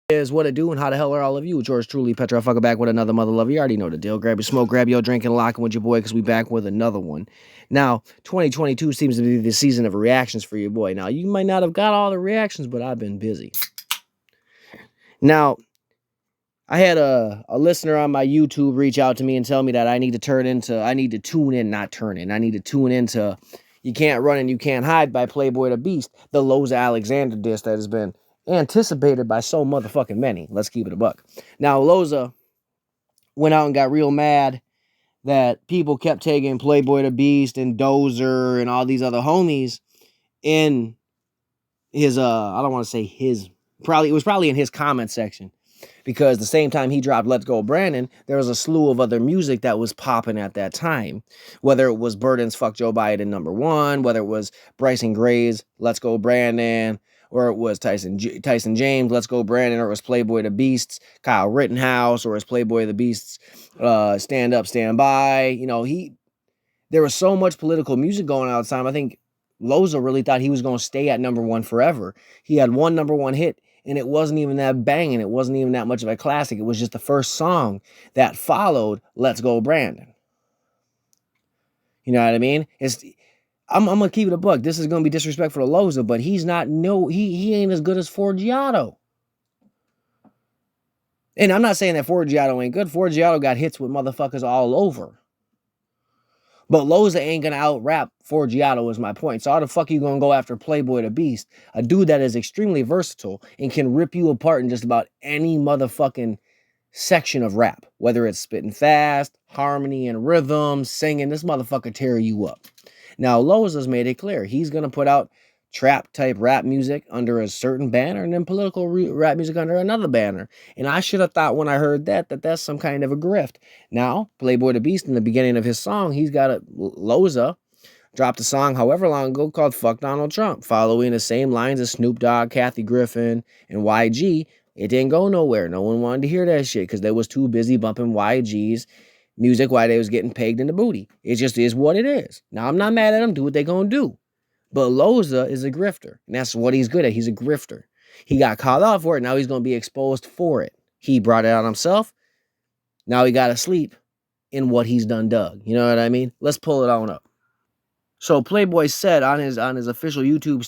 Is what it do and how the hell are all of you? George truly Petra fucker back with another mother lover. You already know the deal. Grab your smoke, grab your drink, and lock in with your boy because we back with another one. Now, 2022 seems to be the season of reactions for your boy. Now, you might not have got all the reactions, but I've been busy. Now, I had a listener on my YouTube reach out to me and tell me that I need to tune into You Can't Run and You Can't Hide by Playboy the Beast, the Loza Alexander disc that has been anticipated by so motherfucking many. Let's keep it a buck. Now, Loza went out and got real mad that people kept taking Playboy the Beast and Dozer and all these other homies in his, I don't want to say his, it was probably in his comment section. Because the same time he dropped Let's Go Brandon, there was a slew of other music that was popping at that time. Whether it was Burden's Fuck Joe Biden #1, whether it was Bryson Gray's Let's Go Brandon, or it was Tyson James, Let's Go Brandon, or it was Playboy the Beast's Kyle Rittenhouse, or it was Playboy the Beast's Stand Up, Stand By. You know, there was so much political music going on at the time. I think Loza really thought he was going to stay at #1 forever. He had one #1 hit, and it wasn't even that banging. It wasn't even that much of a classic. It was just the first song that followed Let's Go Brandon. You know what I mean? I'm gonna keep it a buck. This is gonna be disrespectful to Loza, but he ain't as good as Forgiato. And I'm not saying that Forgiato ain't good. Forgiato got hits with motherfuckers all over. But Loza ain't gonna out-rap Forgiato is my point. So how the fuck are you gonna go after Playboy the Beast? A dude that is extremely versatile and can rip you apart in just about any motherfucking section of rap. Whether it's spitting fast, harmony and rhythm, singing, this motherfucker tear you up. Now, Loza's made it clear. He's gonna put out trap-type rap music under a certain banner and then political rap music under another banner. And I should have thought when I heard that's some kind of a grift. Now, Playboy the Beast, in the beginning of his song, he's got Loza dropped a song however long ago called Fuck Donald Trump, following the same lines as Snoop Dogg, Kathy Griffin, and YG. It didn't go nowhere. No one wanted to hear that shit because they was too busy bumping YG's music while they was getting pegged in the booty. It just is what it is. Now, I'm not mad at them. Do what they gonna do. But Loza is a grifter, and that's what he's good at. He's a grifter. He got caught out for it. Now he's going to be exposed for it. He brought it on himself. Now he got to sleep in what he's done dug. You know what I mean? Let's pull it on up. So Playboy said on his official YouTube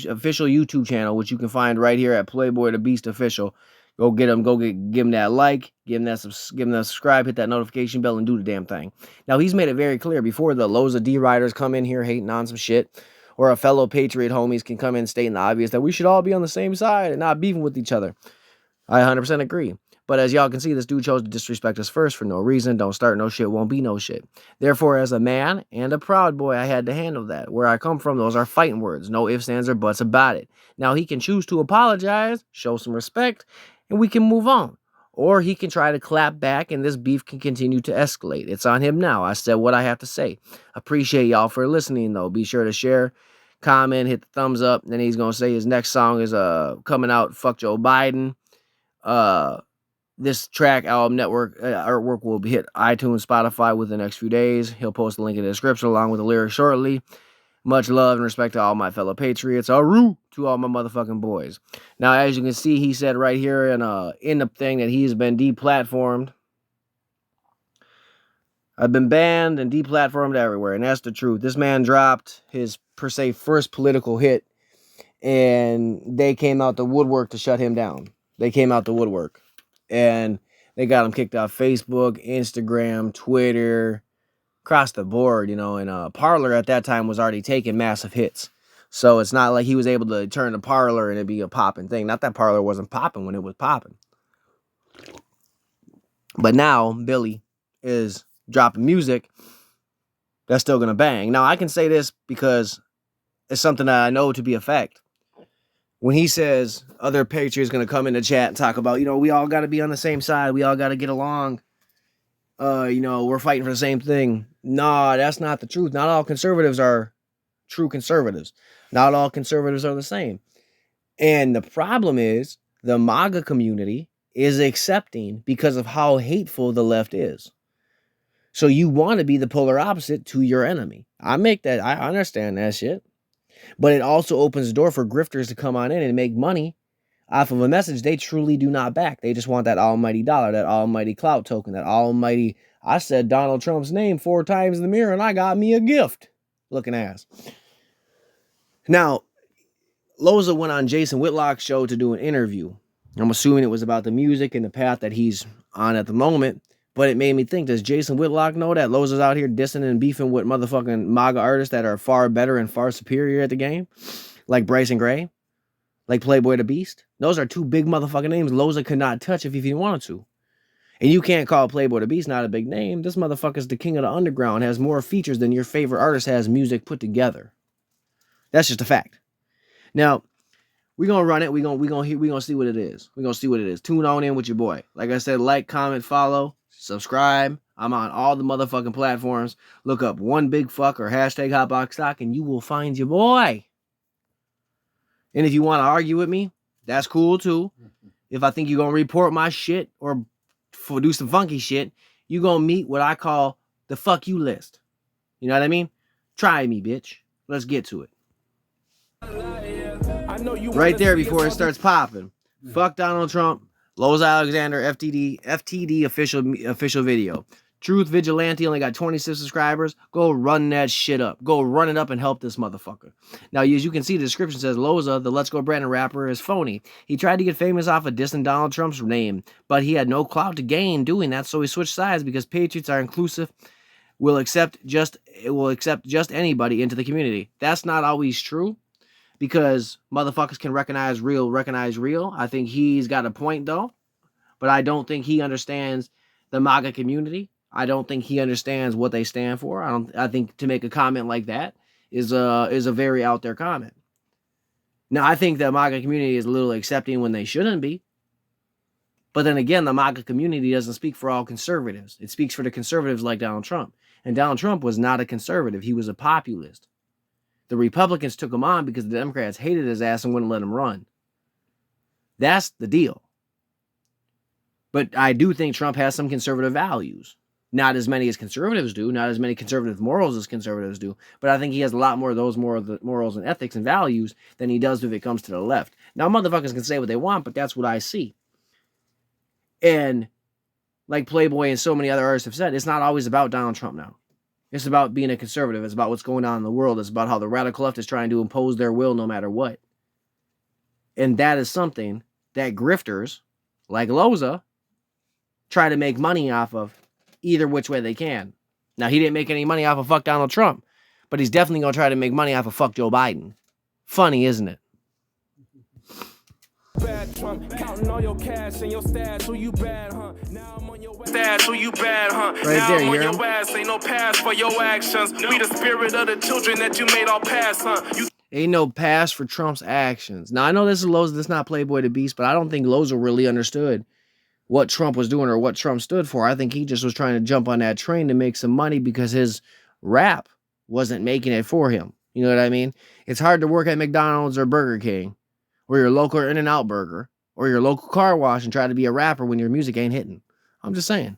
official YouTube channel, which you can find right here at Playboy the Beast Official. Go get him. Give him that like. Give him that subscribe. Hit that notification bell and do the damn thing. Now he's made it very clear before the Loza D riders come in here hating on some shit, or a fellow patriot homies can come in stating the obvious that we should all be on the same side and not beefing with each other. I 100% agree. But as y'all can see, this dude chose to disrespect us first for no reason. Don't start no shit, won't be no shit. Therefore, as a man and a proud boy, I had to handle that. Where I come from, those are fighting words. No ifs, ands, or buts about it. Now, he can choose to apologize, show some respect, and we can move on. Or he can try to clap back and this beef can continue to escalate. It's on him now. I said what I have to say. Appreciate y'all for listening, though. Be sure to share, comment, hit the thumbs up. Then he's going to say his next song is coming out, Fuck Joe Biden. This track album network artwork will hit iTunes, Spotify within the next few days. He'll post a link in the description along with the lyrics shortly. Much love and respect to all my fellow patriots. Uhuru to all my motherfucking boys. Now, as you can see, he said right here in the thing that he's been deplatformed. I've been banned and deplatformed everywhere, and that's the truth. This man dropped his, per se, first political hit, and they came out the woodwork to shut him down. They came out the woodwork. And they got him kicked off Facebook, Instagram, Twitter, across the board, you know. And Parler at that time was already taking massive hits. So it's not like he was able to turn to Parler and it'd be a popping thing. Not that Parler wasn't popping when it was popping. But now Billy is dropping music that's still going to bang. Now, I can say this because it's something that I know to be a fact. When he says other patriots going to come in the chat and talk about, you know, we all got to be on the same side. We all got to get along. You know, we're fighting for the same thing. Nah, that's not the truth. Not all conservatives are true conservatives. Not all conservatives are the same. And the problem is the Maga community is accepting because of how hateful the left is. So you want to be the polar opposite to your enemy. I understand that shit. But it also opens the door for grifters to come on in and make money off of a message they truly do not back. They just want that almighty dollar, that almighty clout token, that almighty, I said Donald Trump's name 4 times in the mirror and I got me a gift looking ass. Now, Loza went on Jason Whitlock's show to do an interview. I'm assuming it was about the music and the path that he's on at the moment. But it made me think, does Jason Whitlock know that Loza's out here dissing and beefing with motherfucking MAGA artists that are far better and far superior at the game? Like Bryson Gray? Like Playboy the Beast? Those are 2 big motherfucking names Loza could not touch if he wanted to. And you can't call Playboy the Beast not a big name. This motherfucker's the king of the underground, has more features than your favorite artist has music put together. That's just a fact. Now, we're going to run it. We're gonna see what it is. We're going to see what it is. Tune on in with your boy. Like I said, like, comment, follow, subscribe. I'm on all the motherfucking platforms. Look up One Big Fuck or hashtag HotBoxStock and you will find your boy. And if you want to argue with me, that's cool too. If I think you're going to report my shit or do some funky shit, you're going to meet what I call the fuck you list. You know what I mean? Try me, bitch. Let's get to it. Right there before it starts popping. Fuck Donald Trump. Loza Alexander FTD official video. Truth Vigilante only got 26 subscribers. Go run that shit up. Go run it up and help this motherfucker. Now, as you can see, the description says Loza, the Let's Go Brandon rapper, is phony. He tried to get famous off of dissing Donald Trump's name, but he had no clout to gain doing that, so he switched sides because patriots are inclusive. Will accept just anybody into the community. That's not always true. Because motherfuckers can recognize real. I think he's got a point, though. But I don't think he understands the MAGA community. I don't think he understands what they stand for. I think to make a comment like that is a very out there comment. Now, I think the MAGA community is a little accepting when they shouldn't be. But then again, the MAGA community doesn't speak for all conservatives. It speaks for the conservatives like Donald Trump. And Donald Trump was not a conservative. He was a populist. The Republicans took him on because the Democrats hated his ass and wouldn't let him run. That's the deal. But I do think Trump has some conservative values. Not as many as conservatives do. Not as many conservative morals as conservatives do. But I think he has a lot more of those morals and ethics and values than he does if it comes to the left. Now, motherfuckers can say what they want, but that's what I see. And like Playboy and so many other artists have said, it's not always about Donald Trump now. It's about being a conservative. It's about what's going on in the world. It's about how the radical left is trying to impose their will no matter what. And that is something that grifters, like Loza, try to make money off of either which way they can. Now, he didn't make any money off of fuck Donald Trump, but he's definitely going to try to make money off of fuck Joe Biden. Funny, isn't it? Bad Trump, counting all your cash and your stats, who you bad, huh? Now I'm on your stats, who you bad, huh? Right now there, I'm on your ass, ain't no pass for your actions. We the spirit of the children that you made all pass, huh? Ain't no pass for Trump's actions. Now, I know this is Loza, this is not Playboy the Beast, but I don't think Loza really understood what Trump was doing or what Trump stood for. I think he just was trying to jump on that train to make some money because his rap wasn't making it for him. You know what I mean? It's hard to work at McDonald's or Burger King, or your local In-N-Out burger, or your local car wash and try to be a rapper when your music ain't hitting. I'm just saying.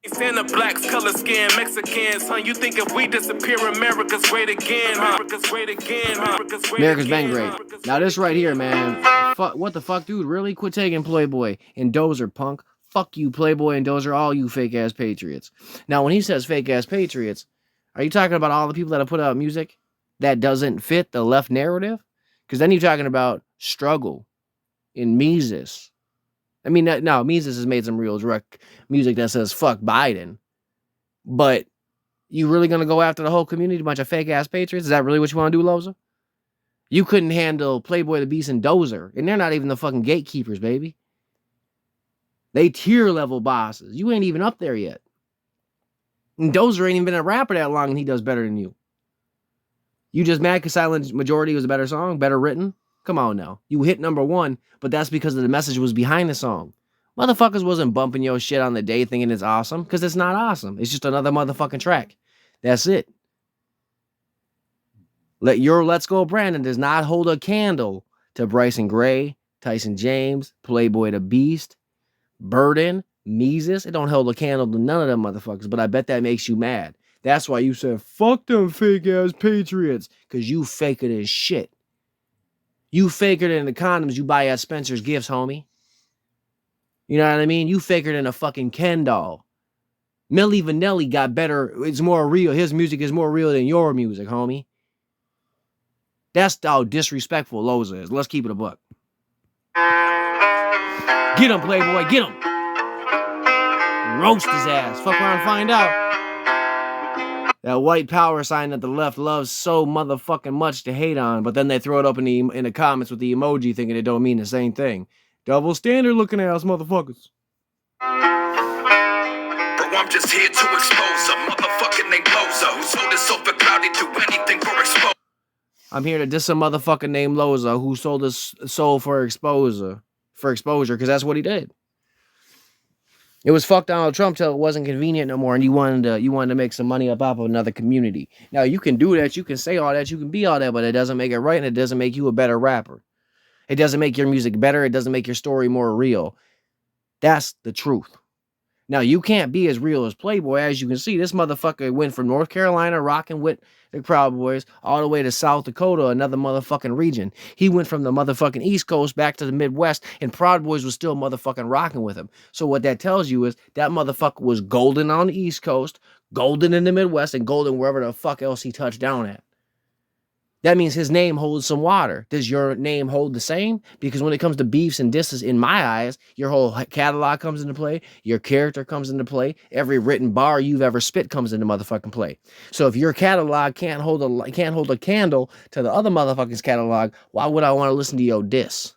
Stand the blacks, color skin, Mexicans, huh? You think if we disappear, America's great again, huh? America's great again, huh? America's been great. Now this right here, man. What the fuck, dude? Really? Quit taking Playboy and Dozer, punk. Fuck you, Playboy and Dozer, all you fake-ass patriots. Now, when he says fake-ass patriots, are you talking about all the people that have put out music that doesn't fit the left narrative? Because then you're talking about Struggle in Mises. I mean, no, Mises has made some real direct music that says fuck Biden. But you really going to go after the whole community, a bunch of fake-ass patriots? Is that really what you want to do, Loza? You couldn't handle Playboy the Beast and Dozer. And they're not even the fucking gatekeepers, baby. They tier-level bosses. You ain't even up there yet. And Dozer ain't even been a rapper that long, and he does better than you. You just mad because Silent Majority was a better song, better written? Come on now. You hit #1, but that's because of the message was behind the song. Motherfuckers wasn't bumping your shit on the day thinking it's awesome, because it's not awesome. It's just another motherfucking track. That's it. Let's Go Brandon does not hold a candle to Bryson Gray, Tyson James, Playboy the Beast, Burden, Mises. It don't hold a candle to none of them motherfuckers, but I bet that makes you mad. That's why you said, fuck them fake-ass patriots, because you fake it as shit. You faker than the condoms you buy at Spencer's Gifts, homie. You know what I mean? You faker than a fucking Ken doll. Milli Vanilli got better. It's more real. His music is more real than your music, homie. That's how disrespectful Loza is. Let's keep it a buck. Get him, Playboy. Get him. Roast his ass. Fuck around and find out. That white power sign that the left loves so motherfucking much to hate on, but then they throw it up in the comments with the emoji thinking it don't mean the same thing. Double standard looking ass motherfuckers. Bro, I'm just here to expose a motherfucking named Loza who sold his soul for clout, he'd do anything for exposure. I'm here to diss a motherfucker named Loza who sold his soul for exposure, because that's what he did. It was fuck Donald Trump till it wasn't convenient no more, and you wanted to make some money up off of another community. Now you can do that, you can say all that, you can be all that, but it doesn't make it right, and it doesn't make you a better rapper. It doesn't make your music better. It doesn't make your story more real. That's the truth. Now, you can't be as real as Playboy. As you can see, this motherfucker went from North Carolina, rocking with the Proud Boys, all the way to South Dakota, another motherfucking region. He went from the motherfucking East Coast back to the Midwest, and Proud Boys was still motherfucking rocking with him. So what that tells you is that motherfucker was golden on the East Coast, golden in the Midwest, and golden wherever the fuck else he touched down at. That means his name holds some water. Does your name hold the same? Because when it comes to beefs and disses, in my eyes, your whole catalog comes into play. Your character comes into play. Every written bar you've ever spit comes into motherfucking play. So if your catalog can't hold a candle to the other motherfucker's catalog, why would I want to listen to your diss?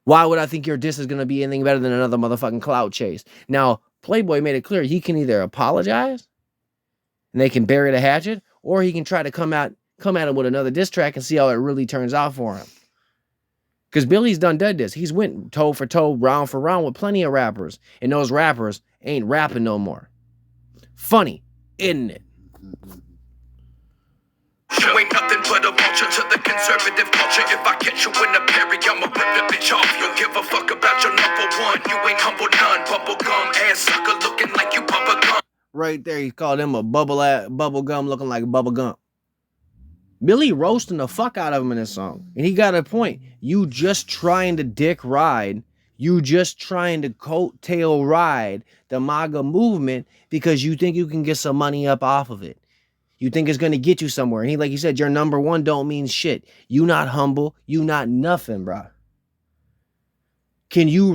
Why would I think your diss is going to be anything better than another motherfucking clout chase? Now, Playboy made it clear he can either apologize and they can bury the hatchet, or he can try to come at him with another diss track and see how it really turns out for him. Because Billy's done this. He's went toe for toe, round for round with plenty of rappers. And those rappers ain't rapping no more. Funny, isn't it? You ain't nothing but a vulture to the conservative culture. If I catch you in a berry, I'ma rip the bitch off. You don't give a fuck about your number one. You ain't humble none. Bubblegum ass sucker looking like you bubblegum. Right there, he called him a bubblegum looking like bubblegum. Billy roasting the fuck out of him in this song. And he got a point. You just trying to dick ride. You just trying to coattail ride the Maga movement because you think you can get some money up off of it. You think it's going to get you somewhere. And like he said, your number one don't mean shit. You not humble. You not nothing, bro. Can you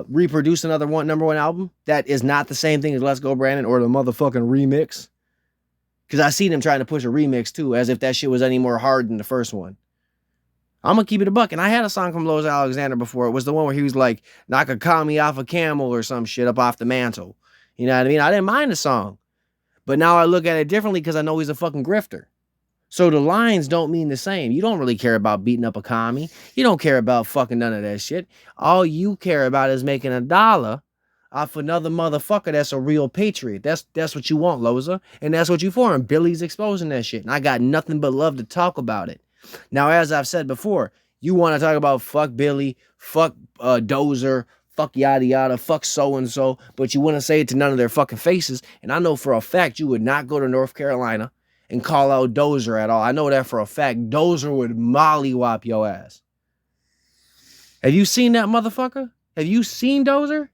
reproduce another number one album that is not the same thing as Let's Go Brandon or the motherfucking remix? Because I seen him trying to push a remix too, as if that shit was any more hard than the first one. I'm going to keep it a buck. And I had a song from Loza Alexander before. It was the one where he was like, knock a commie off a camel or some shit up off the mantle. You know what I mean? I didn't mind the song. But now I look at it differently because I know he's a fucking grifter. So the lines don't mean the same. You don't really care about beating up a commie. You don't care about fucking none of that shit. All you care about is making $1 off another motherfucker that's a real patriot. That's what you want, Loza. And that's what you for. And Billy's exposing that shit. And I got nothing but love to talk about it. Now, as I've said before, you want to talk about fuck Billy, fuck Dozer, fuck yada yada, fuck so-and-so, but you wouldn't say it to none of their fucking faces. And I know for a fact you would not go to North Carolina and call out Dozer at all. I know that for a fact. Dozer would mollywop your ass. Have you seen that motherfucker? Have you seen Dozer?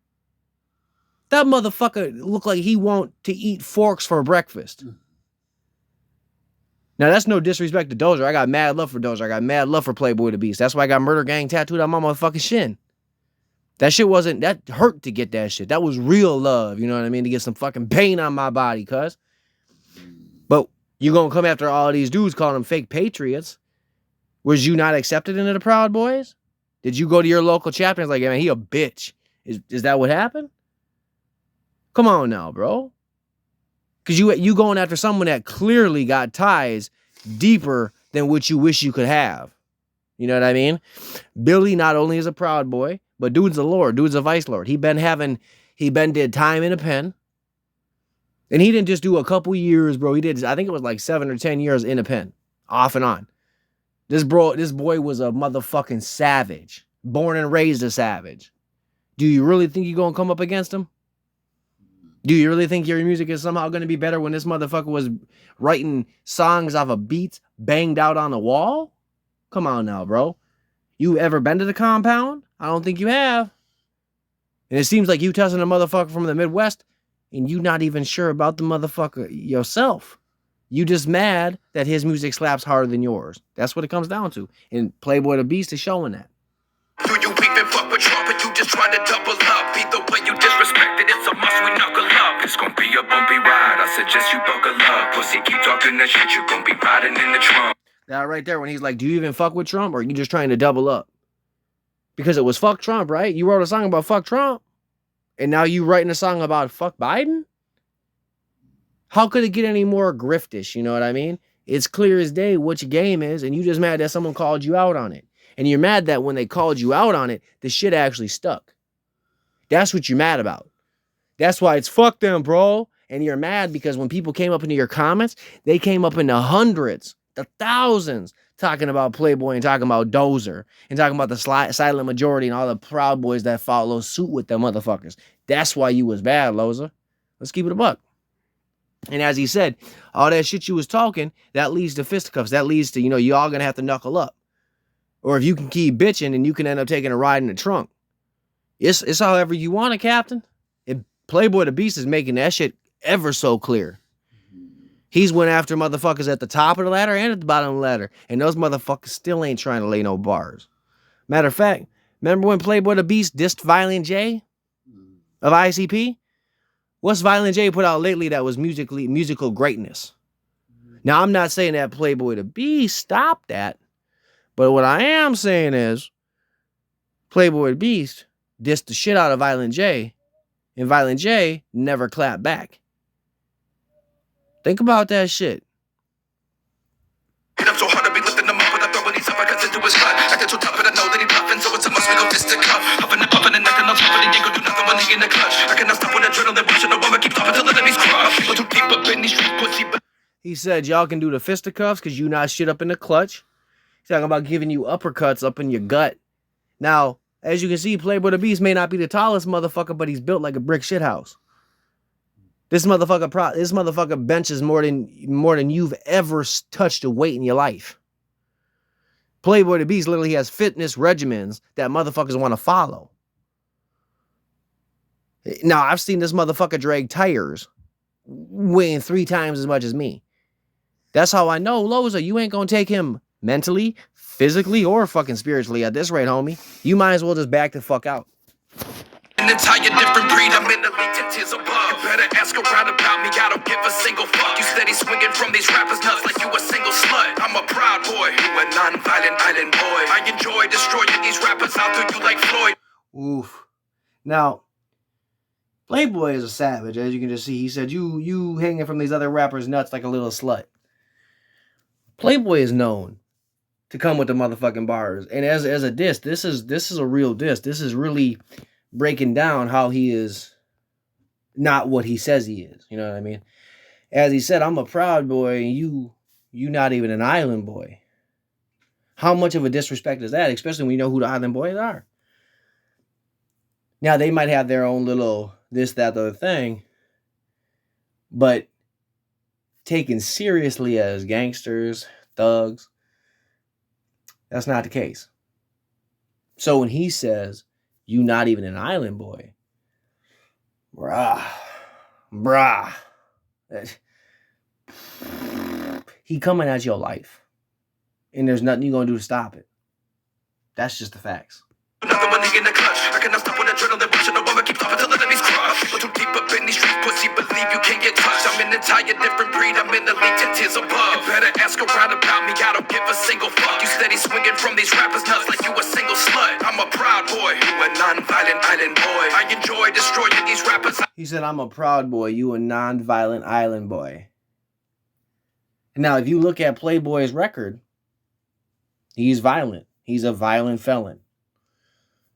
That motherfucker looked like he want to eat forks for breakfast. Now, that's no disrespect to Dozer. I got mad love for Dozer. I got mad love for Playboy the Beast. That's why I got Murder Gang tattooed on my motherfucking shin. That shit wasn't, that hurt to get that shit. That was real love, you know what I mean? To get some fucking pain on my body, cuz. But you gonna come after all these dudes calling them fake patriots. Was you not accepted into the Proud Boys? Did you go to your local chapter and like, man, he a bitch? Is that what happened? Come on now, bro. Because you going after someone that clearly got ties deeper than what you wish you could have. You know what I mean? Billy not only is a Proud Boy, but dude's a lord. Dude's a vice lord. He been did time in a pen. And he didn't just do a couple years, bro. He did, I think it was like 7 or 10 years in a pen. Off and on. This boy was a motherfucking savage. Born and raised a savage. Do you really think you're going to come up against him? Do you really think your music is somehow going to be better when this motherfucker was writing songs off of beats banged out on the wall? Come on now, bro. You ever been to the compound? I don't think you have. And it seems like you testing a motherfucker from the Midwest and you not even sure about the motherfucker yourself. You just mad that his music slaps harder than yours. That's what it comes down to. And Playboy the Beast is showing that. Do you even fuck with Trump, but you just trying to double up? Either way you disrespect it, it's a must, we knuckle up. It's gonna be a bumpy ride, I suggest you buckle up. Pussy keep talking that shit, you gonna be riding in the trunk. That right there when he's like, do you even fuck with Trump or are you just trying to double up? Because it was fuck Trump, right? You wrote a song about fuck Trump and now you writing a song about fuck Biden? How could it get any more griftish, you know what I mean? It's clear as day what your game is and you just mad that someone called you out on it. And you're mad that when they called you out on it, the shit actually stuck. That's what you're mad about. That's why it's fuck them, bro. And you're mad because when people came up into your comments, they came up into hundreds, the thousands, talking about Playboy and talking about Dozer and talking about the silent majority and all the Proud Boys that follow suit with them motherfuckers. That's why you was bad, Loza. Let's keep it a buck. And as he said, all that shit you was talking, that leads to fisticuffs. That leads to, you all gonna have to knuckle up. Or if you can keep bitching, then you can end up taking a ride in the trunk. It's however you want it, Captain. Playboy the Beast is making that shit ever so clear. He's went after motherfuckers at the top of the ladder and at the bottom of the ladder. And those motherfuckers still ain't trying to lay no bars. Matter of fact, remember when Playboy the Beast dissed Violent J of ICP? What's Violent J put out lately that was musical greatness? Now, I'm not saying that Playboy the Beast stopped that. But what I am saying is Playboy the Beast dissed the shit out of Violent J. And Violent J never clapped back. Think about that shit. I'm so hard to be lifting them up, but I throw these up, I cut into his gut. I get so tough, but I know that he bluffing, so it's a must, we go fist to cuff. Huffing and puffing and necking up, but he ain't gonna do nothing when he in the clutch. I cannot stop when adrenaline rushing, the woman keeps stopping till the enemy's crushed. People too deep up in these streets, pussy. He said y'all can do the fisticuffs because you not shit up in the clutch. He's talking about giving you uppercuts up in your gut. Now, as you can see, Playboy the Beast may not be the tallest motherfucker, but he's built like a brick shithouse. This motherfucker benches more than you've ever touched a weight in your life. Playboy the Beast literally has fitness regimens that motherfuckers want to follow. Now, I've seen this motherfucker drag tires weighing 3 times as much as me. That's how I know, Loza, you ain't gonna take him mentally, physically, or fucking spiritually at this rate, homie. You might as well just back the fuck out. An entire different breed, I'm in the league 10 tiers above. You better ask around about me, I don't give a single fuck. You steady swinging from these rappers nuts like you a single slut. I'm a proud boy, you a non-violent island boy. I enjoy destroying these rappers, I'll do you like Floyd. Oof. Now, Playboy is a savage, as you can just see. He said, you hanging from these other rappers nuts like a little slut. Playboy is known to come with the motherfucking bars. And as a diss, this is a real diss. This is really breaking down how he is not what he says he is. You know what I mean? As he said, I'm a proud boy, and you not even an island boy. How much of a disrespect is that? Especially when you know who the island boys are. Now, they might have their own little this, that, the other thing, but taken seriously as gangsters, thugs, that's not the case. So when he says, you not even an island boy, brah, he coming at your life. And there's nothing you're going to do to stop it. That's just the facts. Nothing when he in the clutch. I cannot stop when adrenaline rushing, the woman keeps stopping till the enemy's crushed. People too deep up in these streets, pussy, believe you can't get touched. I'm an entire different breed, I'm in the league 10 tiers above. You better ask around about me, I don't give a single fuck. You steady swinging from these rappers nuts like you a single slut. I'm a proud boy, you a non-violent island boy. I enjoy destroying these rappers. He said, I'm a proud boy, you a non-violent island boy. Now, if you look at Playboy's record, he's violent. He's a violent felon.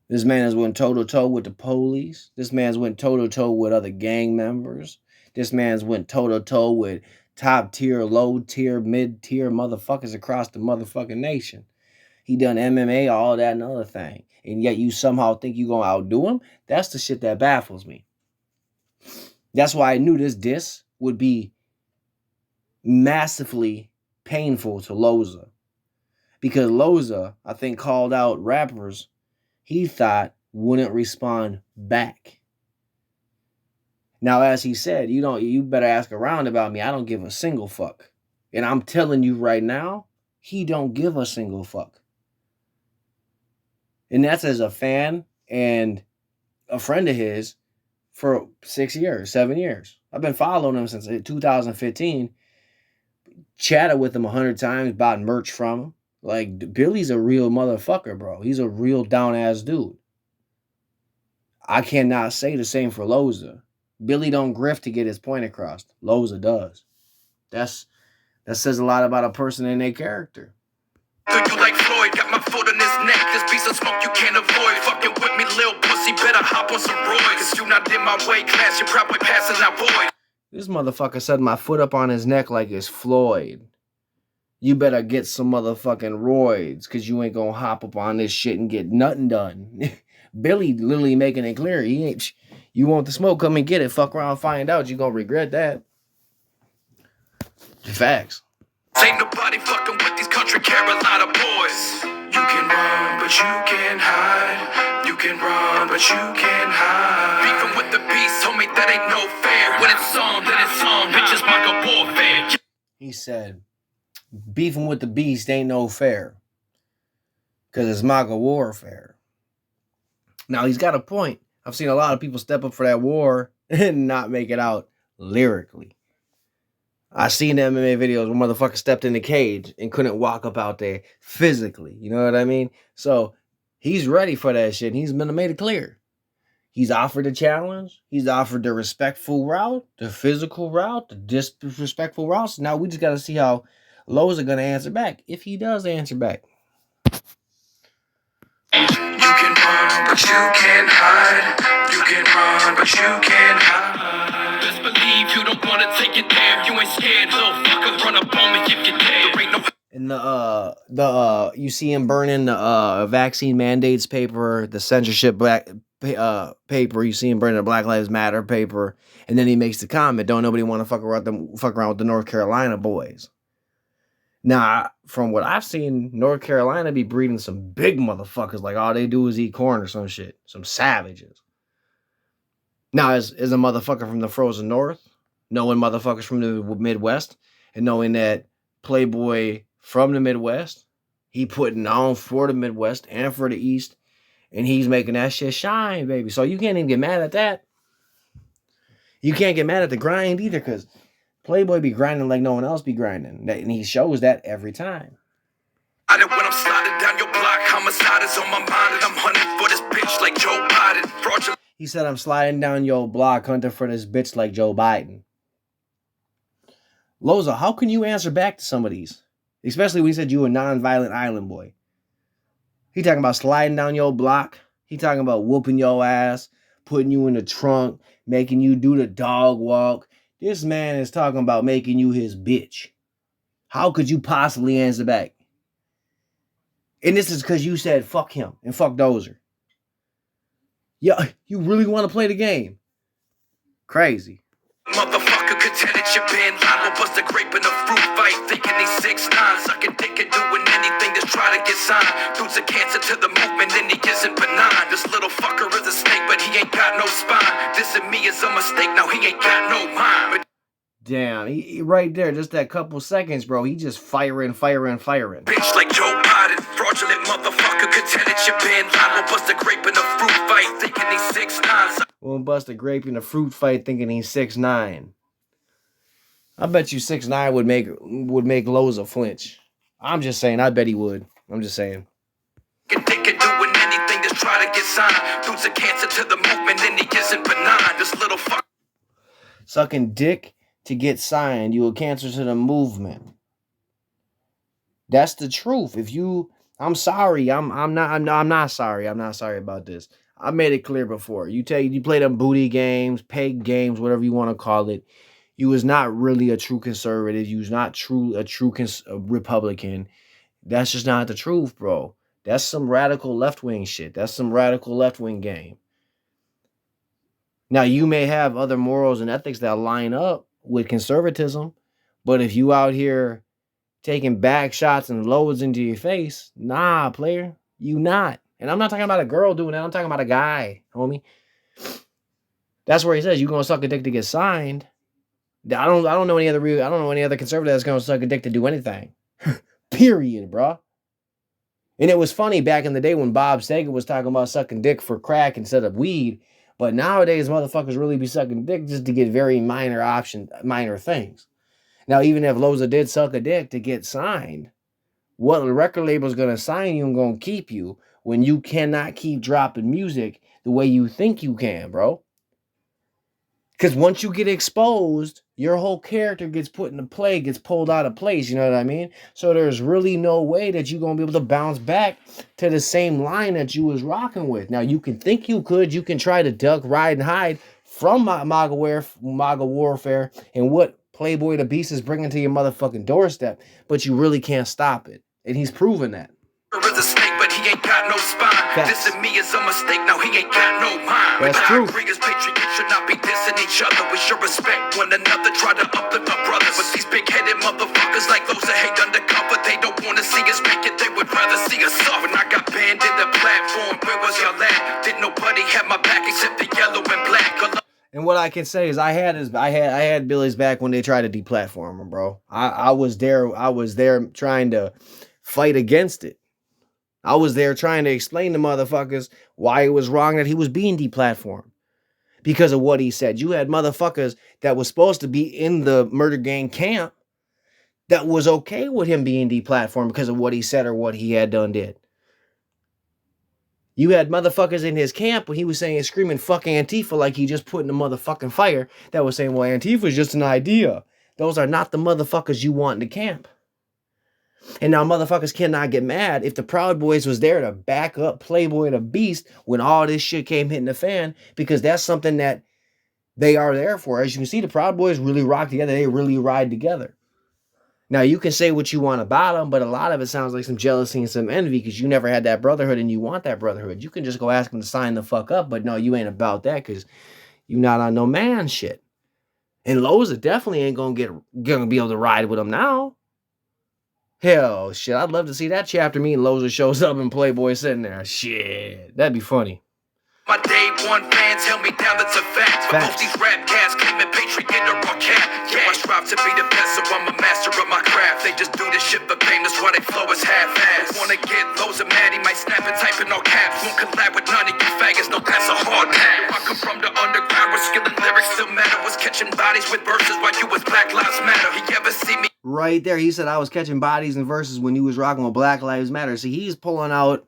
This man has went toe-to-toe with the police. This man's went toe-to-toe with other gang members. This man's went toe-to-toe with top-tier, low-tier, mid-tier motherfuckers across the motherfucking nation. He done MMA, all that and other thing. And yet you somehow think you're going to outdo him? That's the shit that baffles me. That's why I knew this diss would be massively painful to Loza. because Loza, I think, called out rappers he thought wouldn't respond back. Now, as he said, you better ask around about me. I don't give a single fuck. And I'm telling you right now, he don't give a single fuck. And that's as a fan and a friend of his for 6 years, 7 years. I've been following him since 2015. Chatted with him 100 times, bought merch from him. Like, Billy's a real motherfucker, bro. He's a real down-ass dude. I cannot say the same for Loza. Billy don't grift to get his point across. Loza does. That says a lot about a person and their character. Do you like Floyd? Got my foot on his neck. This piece of smoke you can't avoid. Fucking with me, lil pussy. Better hop on some roids. Cause you not in my weight class. You're probably passing that void. This motherfucker set my foot up on his neck like it's Floyd. You better get some motherfucking roids, cause you ain't gonna hop up on this shit and get nothing done. Billy literally making it clear. He ain't. You want the smoke? Come and get it. Fuck around, find out. You gonna regret that. Facts. Ain't nobody fucking with these country Carolina boys. You can run, but you can't hide. You can run, but you can't hide. Beefing with the beast, told me that ain't no fair. When it's on, then it's on. Bitches Maga warfare. He said, beefing with the beast ain't no fair. Because it's Maga warfare. Now, he's got a point. I've seen a lot of people step up for that war and not make it out lyrically. I seen the MMA videos where motherfuckers stepped in the cage and couldn't walk up out there physically. You know what I mean? So he's ready for that shit. He's been made it clear. He's offered a challenge. He's offered the respectful route, the physical route, the disrespectful routes. Now we just got to see how Loza gonna answer back, if he does answer back. You can run, but you can't hide. You can run, but you can't hide. Best believe you don't wanna take it there. You ain't scared, little fucker. Run up on me if you dare. There ain't no. And you see him burning the vaccine mandates paper, the censorship paper. You see him burning the Black Lives Matter paper, and then he makes the comment, "Don't nobody want to fuck around with the North Carolina boys." Now, from what I've seen, North Carolina be breeding some big motherfuckers. Like all they do is eat corn or some shit. Some savages. Now, as a motherfucker from the frozen North, knowing motherfuckers from the Midwest, and knowing that Playboy from the Midwest, he putting on for the Midwest and for the East, and he's making that shit shine, baby. So you can't even get mad at that. You can't get mad at the grind either, because Playboy be grinding like no one else be grinding. And he shows that every time. When I'm sliding down your block, homicide is on my mind, and I'm hunting for this bitch like Joe Biden. Fraudulent. He said, I'm sliding down your block hunting for this bitch like Joe Biden. Loza, how can you answer back to some of these? Especially when he said you a non-violent island boy. He talking about sliding down your block. He talking about whooping your ass, putting you in the trunk, making you do the dog walk. This man is talking about making you his bitch. How could you possibly answer back? And this is because you said fuck him and fuck Dozer. Yeah, you really want to play the game? Crazy. Motherfucker could tell that you been lying. Will bust a grape in a fruit fight, thinking he's 6'9", sucking dick and doing anything to try to get signed. Dude's a cancer to the movement and he isn't benign. This little fucker is a snake, but he ain't got no spine. This and me is a mistake, now he ain't got no mind. Damn, he right there, just that couple seconds, bro. He just firing. Bitch like Joe Biden, fraudulent motherfucker could tell that you been lying. Will bust a grape in a fruit fight, thinking he's 6'9". Won't bust a grape in a fruit fight thinking he's 6'9". I bet you 6'9" would make Loza flinch. I'm just saying, I bet he would. I'm just saying. Dick and doing anything to try to get signed. Dude's a cancer to the movement and he isn't benign. This little fuck. Sucking dick to get signed, you a cancer to the movement. That's the truth. I'm sorry. I'm not sorry. I'm not sorry about this. I made it clear before. You play them booty games, peg games, whatever you want to call it. You was not really a true conservative. You was not a true Republican. That's just not the truth, bro. That's some radical left-wing shit. That's some radical left-wing game. Now, you may have other morals and ethics that line up with conservatism, but if you out here taking back shots and loads into your face. Nah, player, you not. And I'm not talking about a girl doing that. I'm talking about a guy, homie. That's where he says you gonna suck a dick to get signed. I don't know any other conservative that's gonna suck a dick to do anything. Period, bro. And it was funny back in the day when Bob Saget was talking about sucking dick for crack instead of weed. But nowadays, motherfuckers really be sucking dick just to get very minor things. Now, even if Loza did suck a dick to get signed, what record label's gonna sign you and gonna keep you when you cannot keep dropping music the way you think you can, bro? Because once you get exposed, your whole character gets put into play, gets pulled out of place. You know what I mean? So there's really no way that you're going to be able to bounce back to the same line that you was rocking with. Now, you can think you could. You can try to duck, ride, and hide from Maga warfare and what Playboy the Beast is bringing to your motherfucking doorstep. But you really can't stop it. And he's proven that. Is a snake, but he ain't got no spine. Dissing me is a mistake, now he ain't got no mind. That's true. Patriots should not be dissing each other. We should respect one another, try to uplift our brothers. But these big-headed motherfuckers like those that hate undercover, they don't want to see us make it, they would rather see us suffer. When I got banned in the platform, where was y'all at? Didn't nobody have my back except the yellow and black. And what I can say is I had Billy's back when they tried to deplatform him, bro. I was there trying to fight against it. I was there trying to explain to motherfuckers why it was wrong that he was being deplatformed because of what he said. You had motherfuckers that was supposed to be in the murder gang camp that was okay with him being deplatformed because of what he said or what he had done did. You had motherfuckers in his camp when he was saying, screaming, fuck Antifa, like he just put in the motherfucking fire, that was saying, well, Antifa is just an idea. Those are not the motherfuckers you want in the camp. And now motherfuckers cannot get mad if the Proud Boys was there to back up Playboy the Beast when all this shit came hitting the fan, because that's something that they are there for. As you can see, the Proud Boys really rock together. They really ride together. Now, you can say what you want about them, but a lot of it sounds like some jealousy and some envy because you never had that brotherhood and you want that brotherhood. You can just go ask them to sign the fuck up, but no, you ain't about that because you not on no man shit. And Loza definitely ain't gonna be able to ride with him now. Hell, shit, I'd love to see that chapter meeting Loza shows up and Playboy sitting there. Shit, that'd be funny. My day one fans held me down, that's a fact. But most these rap cats claiming patriot or all cat. Yeah, I strive to be the best, so I'm a master of my craft. They just do this shit for fame, that's why they flow is half-assed. Wanna get Loza mad, he might snap and type in all caps. Won't collab with none of you faggots, no, that's a hard path. I come from the underground where skill and lyrics still matter. Was catching bodies with verses while you was Black Lives Matter. He ever see me? Right there, he said I was catching bodies and verses when you was rocking with Black Lives Matter. See, he's pulling out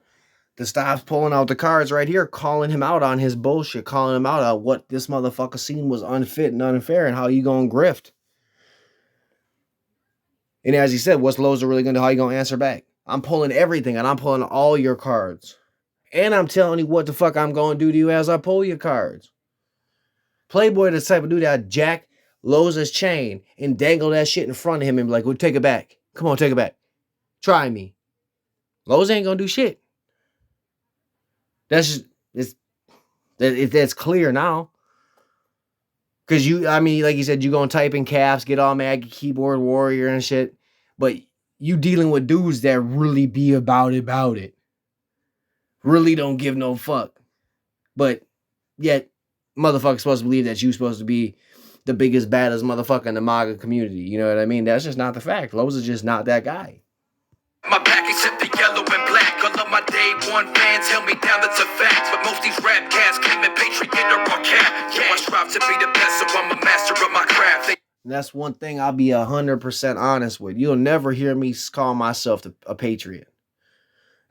the cards right here, calling him out on his bullshit, calling him out on what this motherfucker seen was unfit and unfair and how you gonna grift. And as he said, what's Loza really gonna do? How you gonna answer back? I'm pulling everything and I'm pulling all your cards. And I'm telling you what the fuck I'm gonna do to you as I pull your cards. Playboy the type of dude that jack Loza's chain and dangle that shit in front of him and be like, well, take it back. Come on, take it back. Try me. Loza ain't gonna do shit. That's clear now. Because like you said, you gonna type in caps, get all mad, keyboard warrior and shit. But you dealing with dudes that really be about it. Really don't give no fuck. But yet, motherfuckers supposed to believe that you supposed to be the biggest, baddest motherfucker in the Maga community. You know what I mean? That's just not the fact. Loza's just not that guy. My back except the yellow and black. All of my day one fans held me down, that's a fact. But most these rap cats claiming patriot or all cat. Yeah, I strive to be the best, so I'm a master of my craft. And that's one thing I'll be 100% honest with. You'll never hear me call myself a patriot.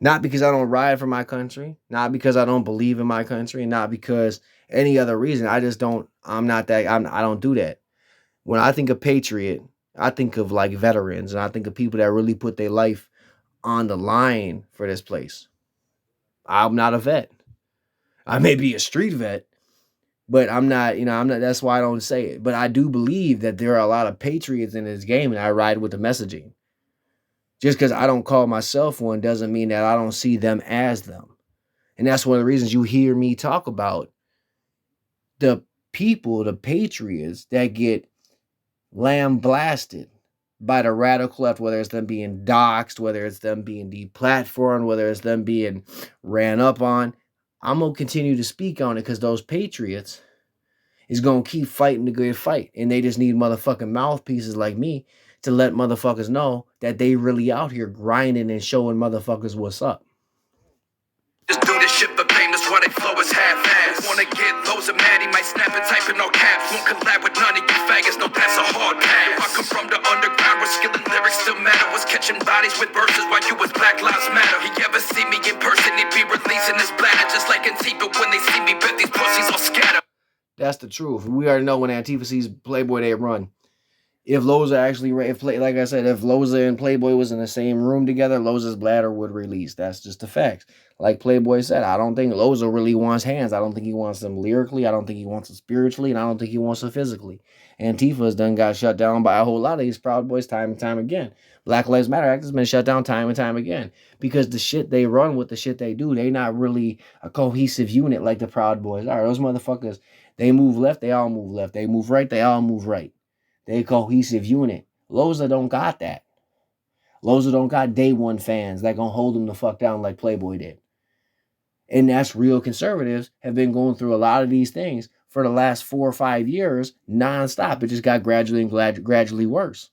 Not because I don't ride for my country, not because I don't believe in my country, not because any other reason. I don't do that. When I think of patriot, I think of like veterans, and I think of people that really put their life on the line for this place. I'm not a vet. I may be a street vet, but I'm not, that's why I don't say it. But I do believe that there are a lot of patriots in this game, and I ride with the messaging. Just because I don't call myself one doesn't mean that I don't see them as them. And that's one of the reasons you hear me talk about the people, the patriots that get lamb blasted by the radical left, whether it's them being doxxed, whether it's them being deplatformed, whether it's them being ran up on. I'm going to continue to speak on it because those patriots is going to keep fighting the good fight. And they just need motherfucking mouthpieces like me to let motherfuckers know that they really out here grinding and showing motherfuckers what's up. Just do this shit for fame, that's why they flow is half-ass. Wanna get Loza mad, he might snap and type in all caps. Won't collab with none of you faggots, no that's a hard pass. I come from the underground where skill and lyrics still matter. Was catching bodies with verses while you was Black Lives Matter. He ever see me in person, he'd be releasing his bladder. Just like Antifa, when they see me, bet these pussies all scatter. That's the truth. We already know when Antifa sees Playboy, they run. If Loza actually, like I said, if Loza and Playboy was in the same room together, Loza's bladder would release. That's just a fact. Like Playboy said, I don't think Loza really wants hands. I don't think he wants them lyrically. I don't think he wants them spiritually. And I don't think he wants them physically. Antifa's done got shut down by a whole lot of these Proud Boys time and time again. Black Lives Matter Act has been shut down time and time again. Because the shit they run with the shit they do, they not really a cohesive unit like the Proud Boys are. Those motherfuckers, they move left, they all move left. They move right, they all move right. They a cohesive unit. Loza don't got that. Loza don't got day one fans that gonna hold him the fuck down like Playboy did. And that's real conservatives have been going through a lot of these things for the last 4 or 5 years nonstop. It just got gradually worse.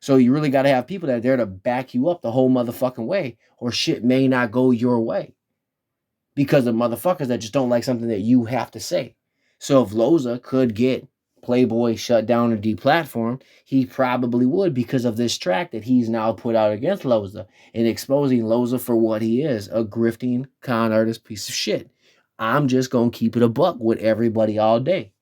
So you really got to have people that are there to back you up the whole motherfucking way, or shit may not go your way because of motherfuckers that just don't like something that you have to say. So if Loza could get Playboy shut down or deplatformed, he probably would because of this track that he's now put out against Loza and exposing Loza for what he is, a grifting con artist piece of shit. I'm just gonna keep it a buck with everybody all day.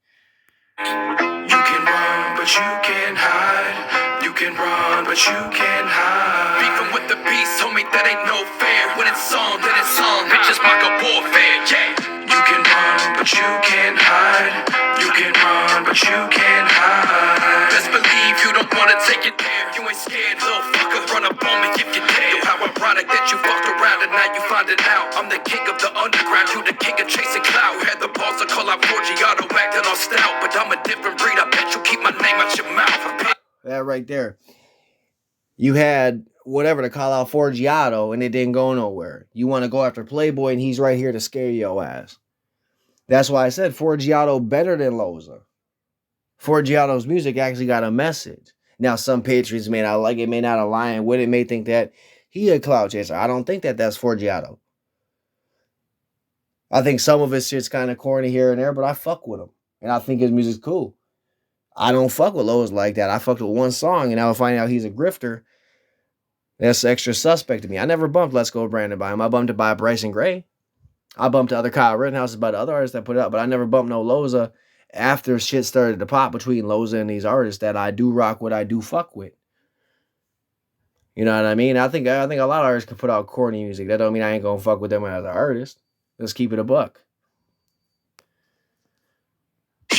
You can run, but you can't hide. You can run, but you can't hide. Beefing with the beast, told me that ain't no fair. When it's on, then it's on. Bitches Maga warfare, yeah. You can run, but you can't hide. You can run, but you can't hide. Best believe you don't wanna take it there. You ain't scared, little fucker. Run up on me if you dare. Yo, how ironic that you fucked around and now you find it out. I'm the king of the underground, you the king of chasing clout. Had the balls to call out Forgiato, acting all stout. But I'm a different breed, I bet you keep my name out your mouth. That right there. You had whatever to call out Forgiato and it didn't go nowhere. You want to go after Playboy and he's right here to scare your ass. That's why I said Forgiato better than Loza. Forgiato's music actually got a message. Now, some patriots may not like it, may not align with it, may think that he a clout chaser. I don't think that that's Forgiato. I think some of his shit's kind of corny here and there, but I fuck with him. And I think his music's cool. I don't fuck with Lowe's like that. I fucked with one song and I was finding out he's a grifter. That's extra suspect to me. I never bumped Let's Go Brandon by him. I bumped it by Bryson Gray. I bumped other Kyle Rittenhouse by the other artists that put it out, but I never bumped no Loza after shit started to pop between Loza and these artists that I do rock with, I do fuck with. You know what I mean? I think a lot of artists can put out corny music. That don't mean I ain't gonna fuck with them as an artist. Let's keep it a buck.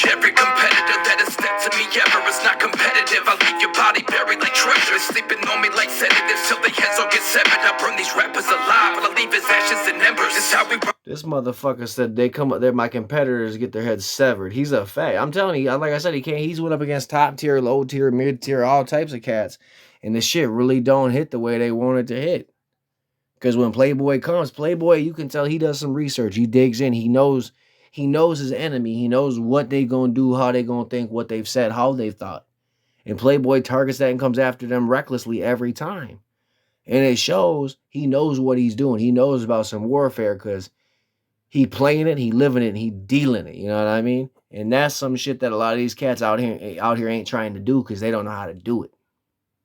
Every competitor that has stepped to me ever is not competitive. I leave your body buried like treasure, sleeping on me like sedatives till their heads all get severed. I burn these rappers alive, but I leave his ashes and embers. This how we. This motherfucker said they come up there, my competitors get their heads severed. He's a fact. I'm telling you, like I said, he's went up against top tier, low tier, mid tier, all types of cats. And the shit really don't hit the way they want it to hit. Because when Playboy comes, Playboy, you can tell he does some research. He digs in. He knows his enemy. He knows what they gonna do, how they gonna think, what they've said, how they've thought. And Playboy targets that and comes after them recklessly every time. And it shows he knows what he's doing. He knows about some warfare because he playing it, he living it, and he dealing it. You know what I mean? And that's some shit that a lot of these cats out here ain't trying to do because they don't know how to do it.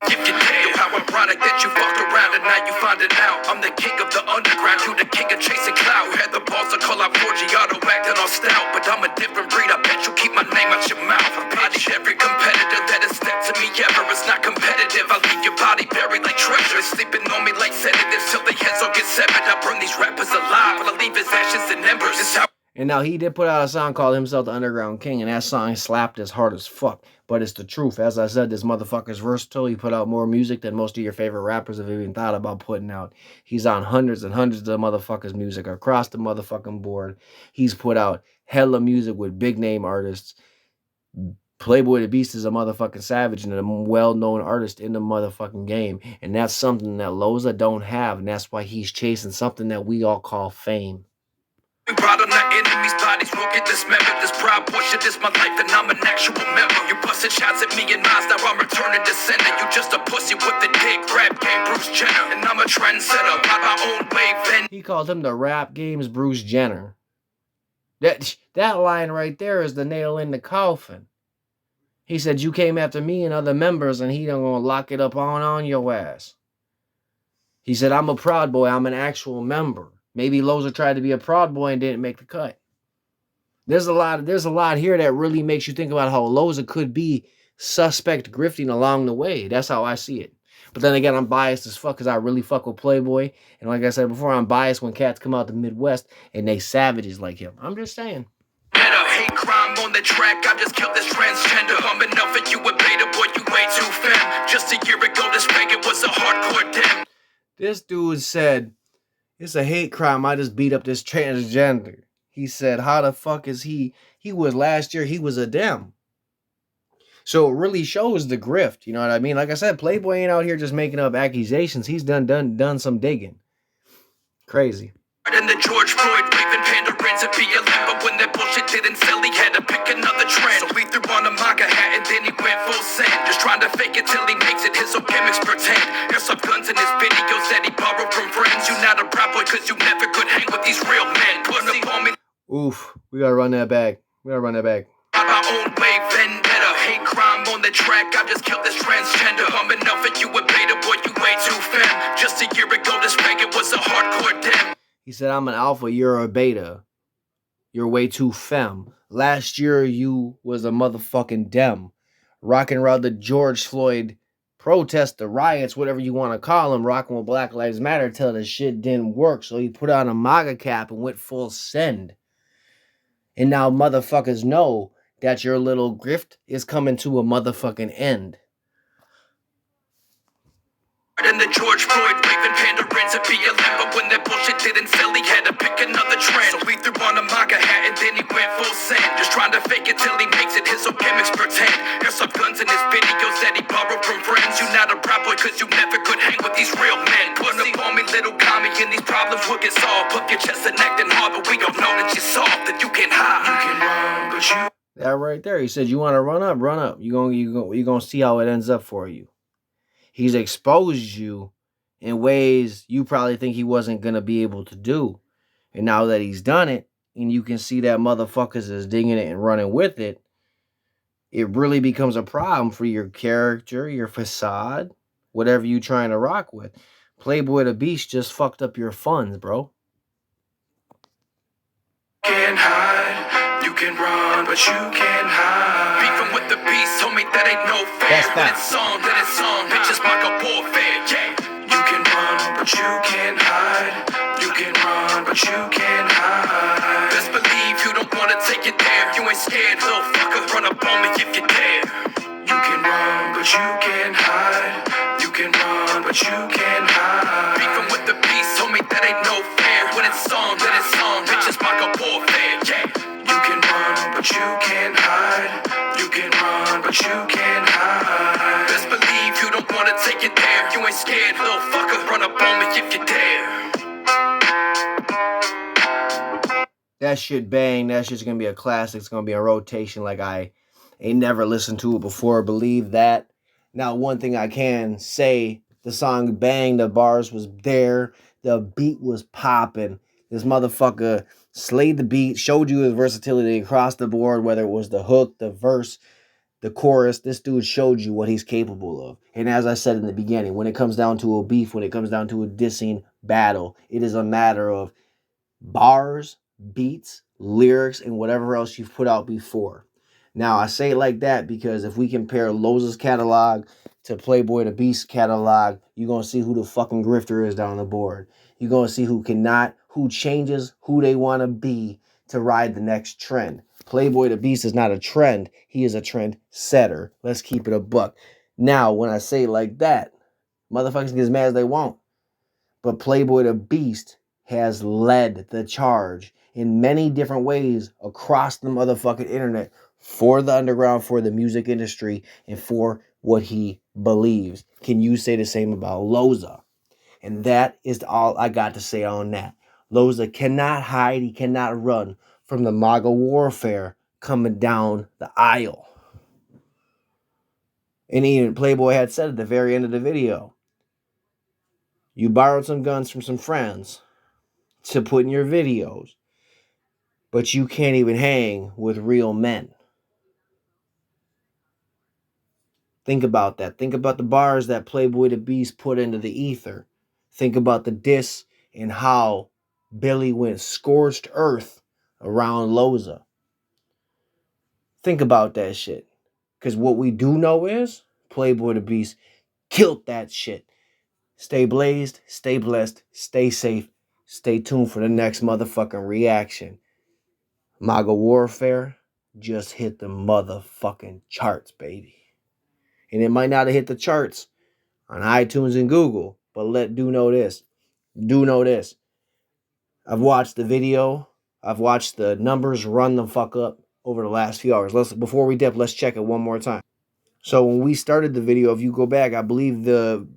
If you dare, how ironic that you fucked around and now you find it out. I'm the king of the underground, you the king of chasing clout. Had the balls to call out Forgiato, acting all stout. But I'm a different breed, I bet you keep my name out your mouth. Bitch, every competitor that has stepped to me ever is not competitive. I leave your body buried like treasure, sleeping on me like sedatives till their heads all get severed. I burn these rappers alive, but I leave his ashes and embers. This how. And now he did put out a song called himself the Underground King, and that song slapped as hard as fuck. But it's the truth. As I said, this motherfucker's versatile. He put out more music than most of your favorite rappers have even thought about putting out. He's on hundreds and hundreds of motherfuckers' music across the motherfucking board. He's put out hella music with big name artists. Playboy the Beast is a motherfucking savage and a well-known artist in the motherfucking game. And that's something that Loza don't have. And that's why he's chasing something that we all call fame. We brought on our enemies' bodies, we'll get dismembered. This proud portion is my life and I'm an actual member. You busted shots at me and mine, now I'm returning to sender. You just a pussy with the dick, rap game Bruce Jenner. And I'm a trendsetter, by my own way, then. He called him the rap game's Bruce Jenner. That line right there is the nail in the coffin. He said, you came after me and other members and he done gonna lock it up on your ass. He said, I'm a Proud Boy, I'm an actual member. Maybe Loza tried to be a Proud Boy and didn't make the cut. There's a lot here that really makes you think about how Loza could be suspect grifting along the way. That's how I see it. But then again, I'm biased as fuck because I really fuck with Playboy. And like I said before, I'm biased when cats come out the Midwest and they savages like him. I'm just saying. Hate crime on the track, I just killed this transgender. I'm enough for you a beta, boy, you way too femme. Just a year ago, this faggot was a hardcore dem. This dude said, it's a hate crime, I just beat up this transgender. He said, how the fuck is he? He was last year, he was a dem. So it really shows the grift, you know what I mean? Like I said, Playboy ain't out here just making up accusations. He's done some digging. Crazy. And the George Floyd waving pandarins at BLM, but when that bullshit didn't sell, he had to pick another trend. So we threw on a Maga hat and then he went full send, just trying to fake it till he makes it. His old gimmicks pretend. There's some guns in his videos that he borrowed from friends. You not a proud boy cause you never could hang with these real men. Putting up on me. Oof, we gotta run that back. We gotta run that back. On my own way, vendetta. Hate crime on the track, I just killed this transgender. I'm enough for you a beta, boy, you way too femme. Just a year ago, this faggot was a hardcore dem. He said, I'm an alpha, you're a beta. You're way too femme. Last year, you was a motherfucking dem. Rocking around the George Floyd protest, the riots, whatever you want to call them, rocking with Black Lives Matter till the shit didn't work. So he put on a Maga cap and went full send. And now motherfuckers know that your little grift is coming to a motherfucking end. And the George Floyd waving pandarins at BLM, but when that bullshit didn't sell, he had to pick another trend. So we threw on a Maga hat and then he went full send, just trying to fake it till he makes it. His old gimmicks pretend. There's some guns in his videos that he borrowed from friends. You not a proud boy cause you never could hang with these real men. Putting up on me, little commie, and these problems will get solved. Put your chest and acting hard, but we don't know that you're soft, that you can hide. You can run, but you. That right there. He said, you want to run up, run up. You're gonna see how it ends up for you. He's exposed you in ways you probably think he wasn't going to be able to do. And now that he's done it, and you can see that motherfuckers is digging it and running with it, it really becomes a problem for your character, your facade, whatever you trying to rock with. Playboy the Beast just fucked up your funds, bro. Can't hide, you can run, but you can't hide. Beefing with the beast told me that ain't no fair. When it's song, then it's song, bitches Maga warfare, yeah. You can run, but you can't hide. You can run, but you can't hide. Best believe you don't wanna take it there. You ain't scared, little fucker, run up on me if you dare. You can run, but you can't hide. You can run, but you can't hide. Beefing with the beast told me that ain't no fair. When it's song, then it's song, bitches Maga warfare, yeah. You can run, but you can't hide. You can run, but you can't hide. Best believe you don't wanna take it there. You ain't scared, little fucker, run up on me if you dare. That shit bang. That shit's gonna be a classic. It's gonna be a rotation like I ain't never listened to it before. Believe that. Now, one thing I can say, the song bang, the bars was there. The beat was popping. This motherfucker slayed the beat, showed you his versatility across the board, whether it was the hook, the verse, the chorus. This dude showed you what he's capable of. And as I said in the beginning, when it comes down to a beef, when it comes down to a dissing battle, it is a matter of bars, beats, lyrics, and whatever else you've put out before. Now, I say it like that because if we compare Loza's catalog to Playboy the Beast catalog, you're going to see who the fucking grifter is down the board. You're going to see who changes who they want to be to ride the next trend. Playboy the Beast is not a trend. He is a trend setter. Let's keep it a buck. Now, when I say it like that, motherfuckers get as mad as they want. But Playboy the Beast has led the charge in many different ways across the motherfucking internet for the underground, for the music industry, and for what he believes. Can you say the same about Loza? And that is all I got to say on that. Loza cannot hide, he cannot run from the Maga warfare coming down the aisle. And even Playboy had said at the very end of the video, you borrowed some guns from some friends to put in your videos, but you can't even hang with real men. Think about that. Think about the bars that Playboy the Beast put into the ether. Think about the diss and how Billy went scorched earth around Loza. Think about that shit. Because what we do know is Playboy the Beast killed that shit. Stay blazed, stay blessed, stay safe, stay tuned for the next motherfucking reaction. Maga Warfare just hit the motherfucking charts, baby. And it might not have hit the charts on iTunes and Google, but do know this. Do know this. I've watched the video. I've watched the numbers run the fuck up over the last few hours. Before we dip, let's check it one more time. So when we started the video, if you go back, I believe the